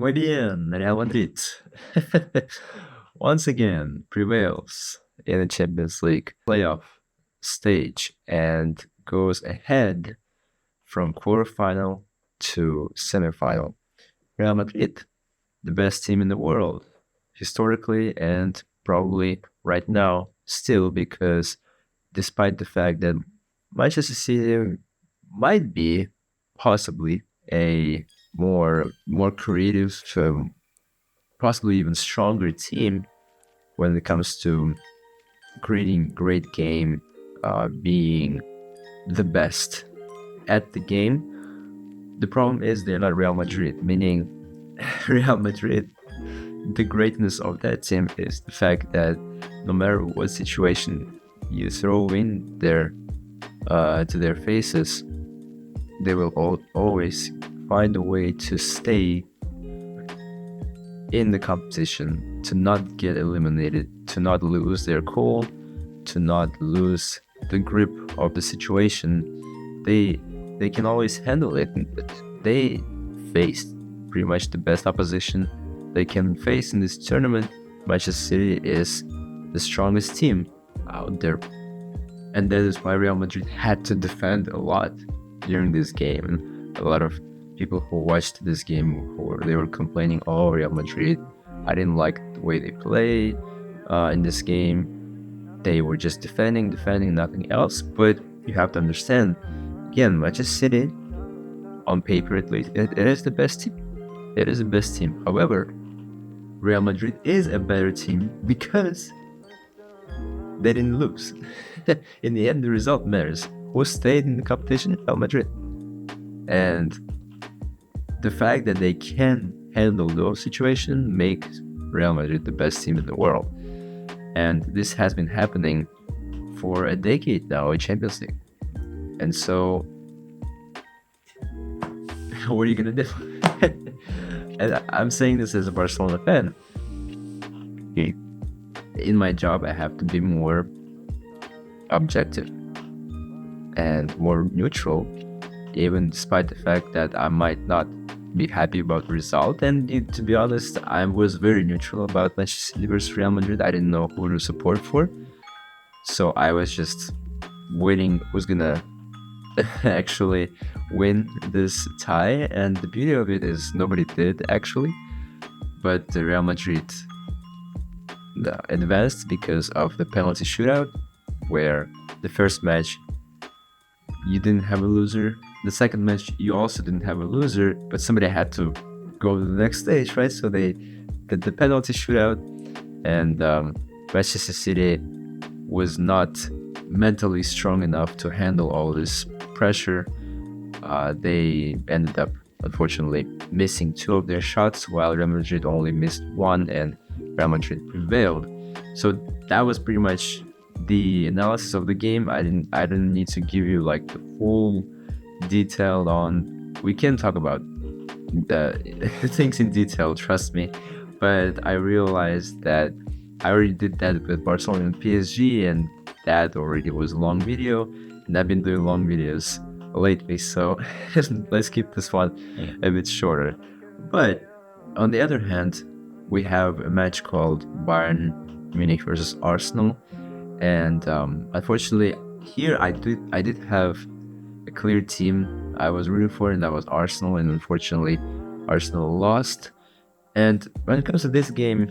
Muy bien, Real Madrid once again prevails in the Champions League playoff stage and goes ahead from quarterfinal to semifinal. Real Madrid, the best team in the world, historically and probably right now still, because despite the fact that Manchester City might be possibly a more creative, possibly even stronger team when it comes to creating great game, being the best at the game. The problem is they're not Real Madrid, meaning Real Madrid, the greatness of that team is the fact that no matter what situation you throw in there to their faces, they will always find a way to stay in the competition, to not get eliminated, to not lose their cool, to not lose the grip of the situation. They can always handle it. They faced pretty much the best opposition they can face in this tournament. Manchester City is the strongest team out there, and that is why Real Madrid had to defend a lot during this game. And a lot of people who watched this game, they were complaining, "Oh, Real Madrid, I didn't like the way they played in this game. They were just defending, nothing else." But you have to understand, again, Manchester City, on paper at least, it is the best team. It is the best team. However, Real Madrid is a better team because they didn't lose. In the end, the result matters. Who stayed in the competition? Real Madrid. And the fact that they can handle those situations makes Real Madrid the best team in the world. And this has been happening for a decade now in Champions League. And so, what are you going to do? And I'm saying this as a Barcelona fan. In my job, I have to be more objective and more neutral, even despite the fact that I might not be happy about the result. And to be honest, I was very neutral about Manchester City versus Real Madrid. I didn't know who to support for, so I was just waiting who's gonna actually win this tie. And the beauty of it is nobody did actually, but the Real Madrid advanced because of the penalty shootout, where the first match you didn't have a loser, the second match you also didn't have a loser, but somebody had to go to the next stage, right? So they did the penalty shootout, and Manchester City was not mentally strong enough to handle all this pressure. They ended up, unfortunately, missing 2 of their shots, while Real Madrid only missed 1, and Real Madrid prevailed. So that was pretty much the analysis of the game. I didn't need to give you like the full detail on. We can talk about the things in detail, trust me. But I realized that I already did that with Barcelona and PSG, and that already was a long video, and I've been doing long videos lately, so let's keep this one a bit shorter. But on the other hand, we have a match called Bayern Munich versus Arsenal, and unfortunately here I did have a clear team I was rooting for, and that was Arsenal, and unfortunately Arsenal lost. And when it comes to this game,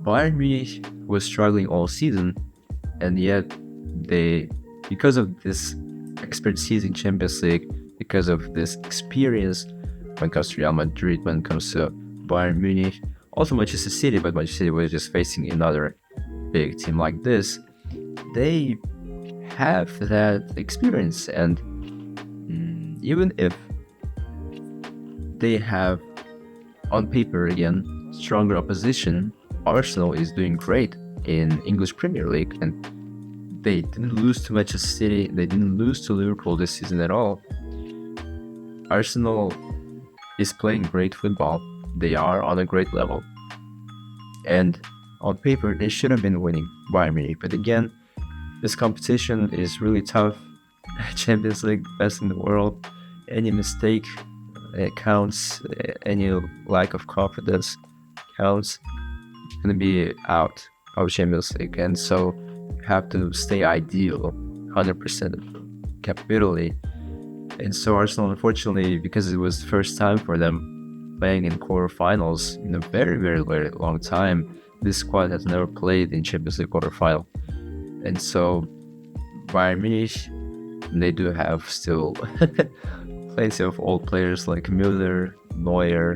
Bayern Munich was struggling all season, and yet they, because of this expertise in Champions League, because of this experience when it comes to Real Madrid, when it comes to Bayern Munich, also Manchester City, but Manchester City was just facing another big team like this, they have that experience. And even if they have, on paper again, stronger opposition, Arsenal is doing great in English Premier League, and they didn't lose to Manchester City, they didn't lose to Liverpool this season at all. Arsenal is playing great football. They are on a great level, and on paper they should have been winning Bayern Munich. But again, this competition is really tough. Champions League, best in the world. Any mistake counts. Any lack of confidence counts. You're gonna be out of Champions League, and so you have to stay ideal, 100% capitally. And so Arsenal, unfortunately, because it was the first time for them playing in quarterfinals in a very, very, very long time, this squad has never played in Champions League quarterfinal. And so Bayern Munich, they do have still plenty of old players like Müller, Neuer,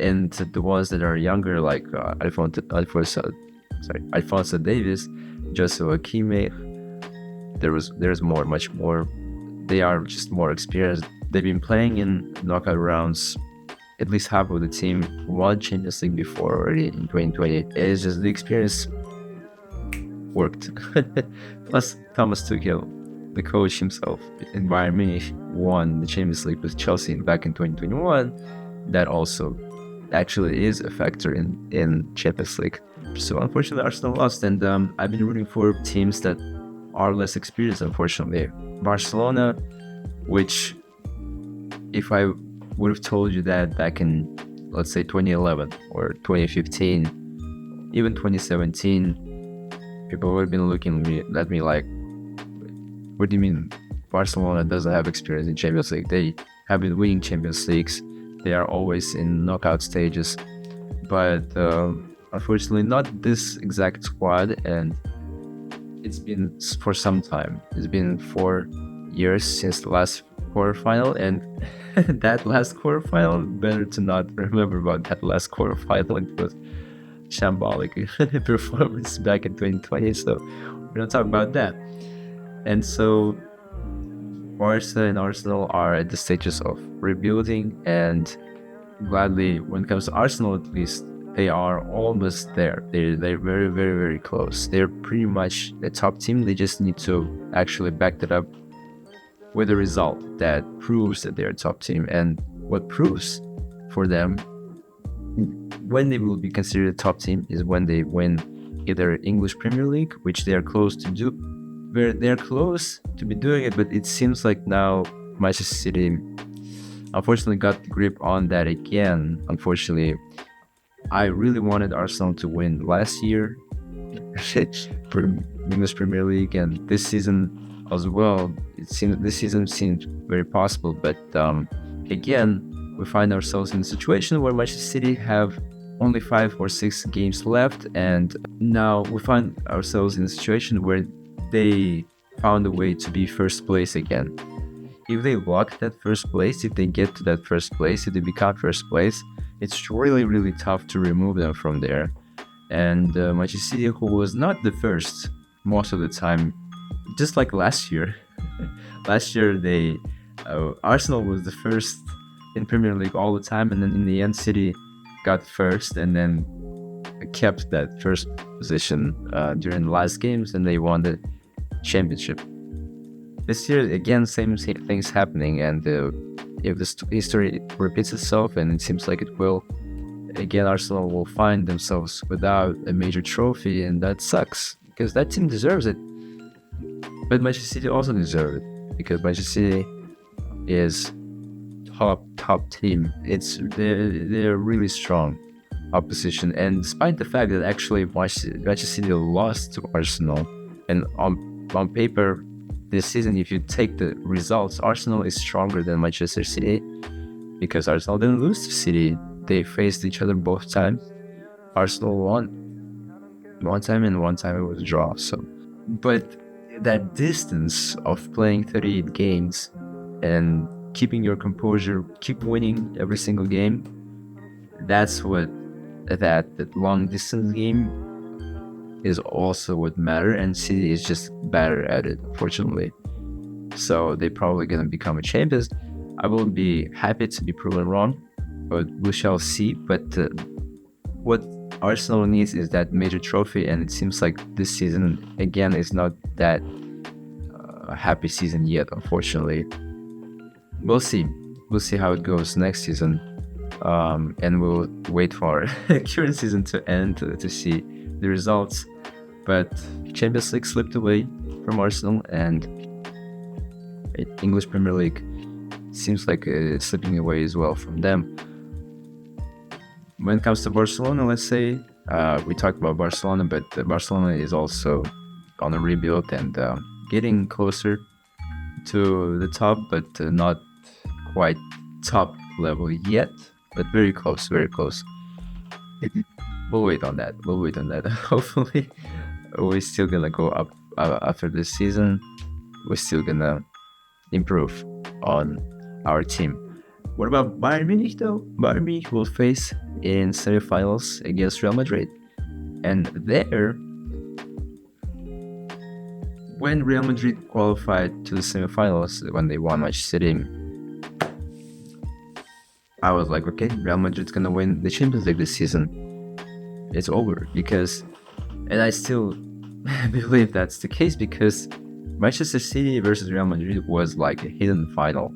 and the ones that are younger like Alphonso Davies, 𝗔𝗯cie𝗰𝗰𝗲𝗍𝗶. There's much more. They are just more experienced. They've been playing in knockout rounds. At least half of the team won Champions League before already in 2020. It's just the experience worked. Plus, Thomas Tuchel, the coach himself in Bayern Munich, won the Champions League with Chelsea back in 2021. That also actually is a factor in Champions League. So unfortunately, Arsenal lost, and I've been rooting for teams that are less experienced, unfortunately. Barcelona, which if I would have told you that back in, let's say, 2011 or 2015, even 2017, people would have been looking at me like, what do you mean Barcelona doesn't have experience in Champions League? They have been winning Champions Leagues. They are always in knockout stages. But unfortunately, not this exact squad, and it's been for some time. It's been 4 years since the last quarterfinal, and that last quarterfinal, better to not remember about that last quarterfinal. It was shambolic performance back in 2020, so we don't talk about that. And so Barca and Arsenal are at the stages of rebuilding, and gladly, when it comes to Arsenal at least, they are almost there. They're very, very, very close. They're pretty much the top team. They just need to actually back that up with a result that proves that they're a top team. And what proves for them when they will be considered a top team is when they win either English Premier League, which they are close to do. They're close to be doing it, but it seems like now Manchester City unfortunately got the grip on that again. Unfortunately, I really wanted Arsenal to win last year for English Premier League, and this season as well. This season seemed very possible, but again, we find ourselves in a situation where Manchester City have only 5 or 6 games left, and now we find ourselves in a situation where they found a way to be first place again. If they lock that first place, if they get to that first place, if they become first place, it's really, really tough to remove them from there. And Manchester City, who was not the first most of the time, just like last year. Last year, Arsenal was the first in Premier League all the time, and then in the end, City got first, and then kept that first position during the last games, and they won the championship. This year, again, same things happening, and if this history repeats itself, and it seems like it will, again, Arsenal will find themselves without a major trophy, and that sucks, because that team deserves it. But Manchester City also deserves it, because Manchester City is top team. They're really strong opposition, and despite the fact that actually Manchester City lost to Arsenal, and on paper this season, if you take the results, Arsenal is stronger than Manchester City, because Arsenal didn't lose to City. They faced each other both times. Arsenal won one time, and one time it was a draw. So, but that distance of playing 38 games and keeping your composure, keep winning every single game, that's what that long distance game is also what matter, and City is just better at it, unfortunately. So they're probably gonna become a champions. I will be happy to be proven wrong, but we shall see. But what Arsenal needs is that major trophy, and it seems like this season again is not that happy season yet, unfortunately. We'll see how it goes next season, and we'll wait for current season to end to see the results. But Champions League slipped away from Arsenal, and English Premier League seems like it's slipping away as well from them. When it comes to Barcelona, let's say, we talked about Barcelona, but Barcelona is also on a rebuild and getting closer to the top, but not quite top level yet, but very close, very close. We'll wait on that. Hopefully, we're still gonna go up after this season. We're still gonna improve on our team. What about Bayern Munich though? Bayern Munich will face in semifinals against Real Madrid. And there, when Real Madrid qualified to the semifinals, when they won Manchester City, I was like, okay, Real Madrid's gonna win the Champions League this season. It's over because, and I still believe that's the case because Manchester City versus Real Madrid was like a hidden final.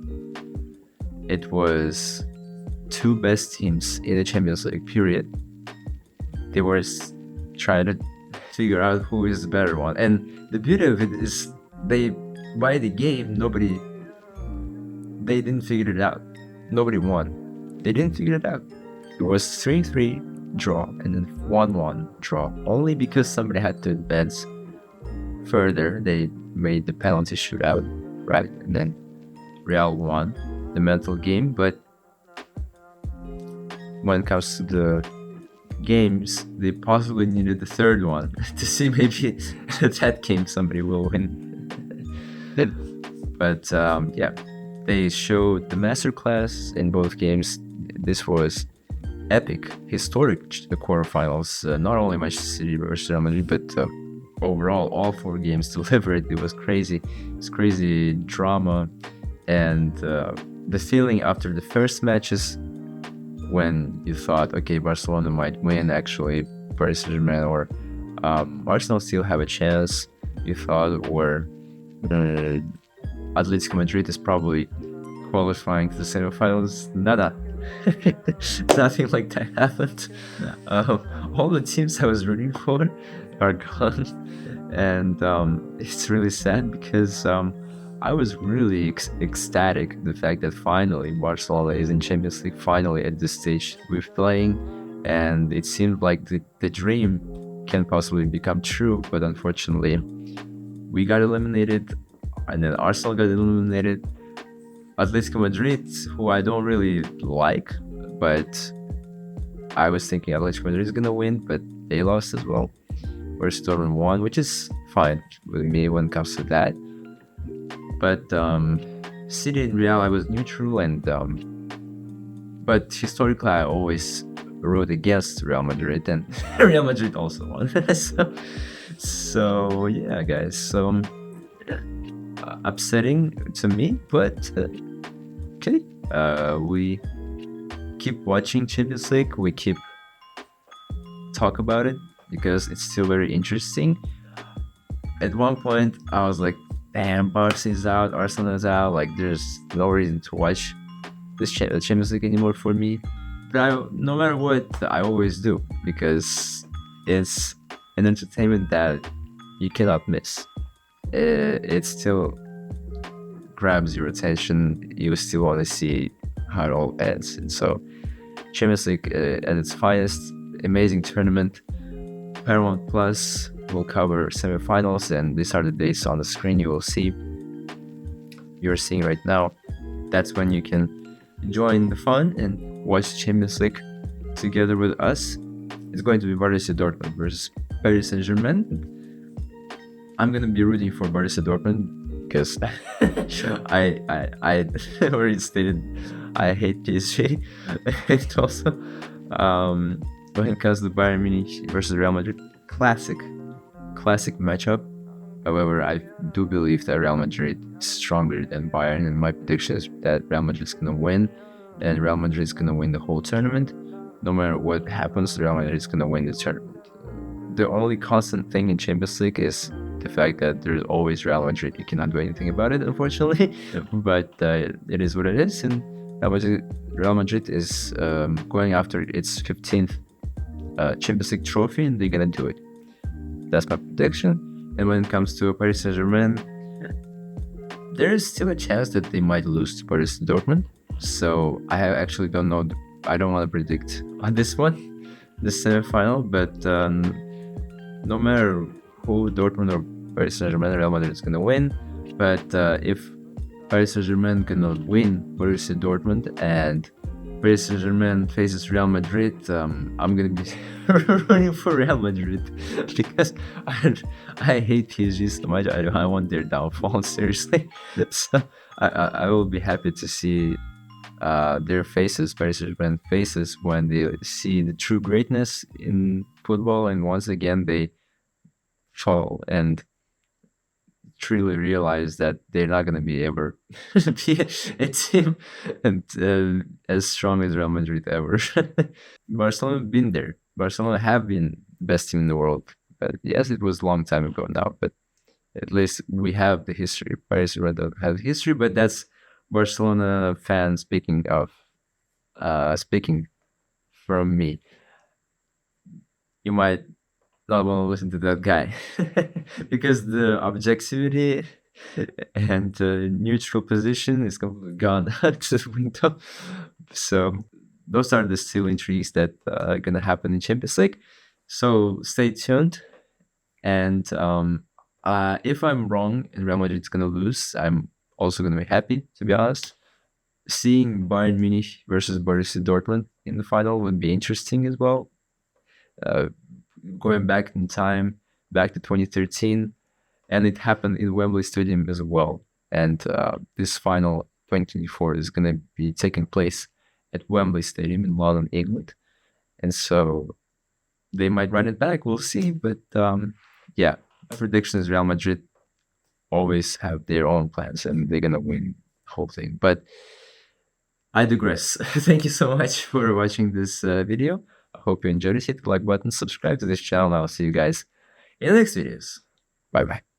It was two best teams in the Champions League, period. They were trying to figure out who is the better one. And the beauty of it is by the game, they didn't figure it out. Nobody won. They didn't figure it out. It was 3-3 draw and then 1-1 draw. Only because somebody had to advance further, they made the penalty shootout, right? And then Real won the mental game. But when it comes to the games, they possibly needed the third one to see maybe that game somebody will win. But yeah, they showed the masterclass in both games. This was epic, historic quarterfinals. Not only Manchester City versus Real Madrid, but overall, all four games delivered. It was crazy. It's crazy drama, and the feeling after the first matches, when you thought, okay, Barcelona might win, actually Paris Saint-Germain or Arsenal still have a chance, you thought, or Atletico Madrid is probably qualifying to the semifinals. Nada. Nothing like that happened. All the teams I was rooting for are gone, and it's really sad because I was really ecstatic the fact that finally Barcelona is in Champions League, finally at this stage with playing, and it seemed like the dream can possibly become true, but unfortunately we got eliminated, and then Arsenal got eliminated. Atletico Madrid, who I don't really like, but I was thinking Atletico Madrid is gonna win, but they lost as well. Versus Dortmund won, which is fine with me when it comes to that. But City and Real, I was neutral, and but historically I always root against Real Madrid, and Real Madrid also won. so yeah, guys. So upsetting to me, but okay. We keep watching Champions League. We keep talk about it because it's still very interesting. At one point, I was like, damn, Barca is out, Arsenal is out. Like, there's no reason to watch this Champions League anymore for me. But no matter what, I always do because it's an entertainment that you cannot miss. It still grabs your attention. You still want to see how it all ends. And so, Champions League at its finest, amazing tournament. Paramount Plus will cover semifinals, and these are the dates on the screen you will see. You're seeing right now. That's when you can join the fun and watch Champions League together with us. It's going to be Borussia Dortmund versus Paris Saint-Germain. I'm gonna be rooting for Borussia Dortmund because I already stated I hate PSG. And also, when it comes to Bayern Munich versus Real Madrid, classic matchup. However, I do believe that Real Madrid is stronger than Bayern, and my prediction is that Real Madrid is gonna win, and Real Madrid is gonna win the whole tournament. No matter what happens, Real Madrid is gonna win the tournament. The only constant thing in Champions League is the fact that there's always Real Madrid. You cannot do anything about it, unfortunately. But it is what it is, and Real Madrid is going after its 15th Champions League trophy, and they're gonna do it. That's my prediction. And when it comes to Paris Saint-Germain, there is still a chance that they might lose to Borussia Dortmund. So I actually don't know. I don't want to predict on this one, the semifinal. But no matter who, Dortmund or Paris Saint-Germain, Real Madrid is gonna win. But if Paris Saint-Germain gonna win Borussia Dortmund and Paris Saint-Germain faces Real Madrid, I'm gonna be running for Real Madrid because I hate PSG so much. I want their downfall, seriously. So I will be happy to see their faces, Paris Saint-Germain faces, when they see the true greatness in football, and once again they fall and truly realize that they're not going to be ever be a team and as strong as Real Madrid ever. Barcelona have been there. Barcelona have been the best team in the world. But yes, it was a long time ago now, but at least we have the history. Paris don't have history, but that's Barcelona fans speaking from me. You might not want to listen to that guy because the objectivity and the neutral position is completely gone out the window. So those are the still intrigues that are gonna happen in Champions League. So stay tuned. And if I'm wrong and Real Madrid's gonna lose, I'm also gonna be happy, to be honest. Seeing Bayern Munich versus Borussia Dortmund in the final would be interesting as well. Going back in time, back to 2013, and it happened in Wembley Stadium as well. And this final 2024 is going to be taking place at Wembley Stadium in London, England. And so they might run it back. We'll see. But yeah, my prediction is Real Madrid always have their own plans and they're going to win the whole thing. But I digress. Thank you so much for watching this video. I hope you enjoyed it. Hit the like button, subscribe to this channel, and I'll see you guys in the next videos. Bye bye.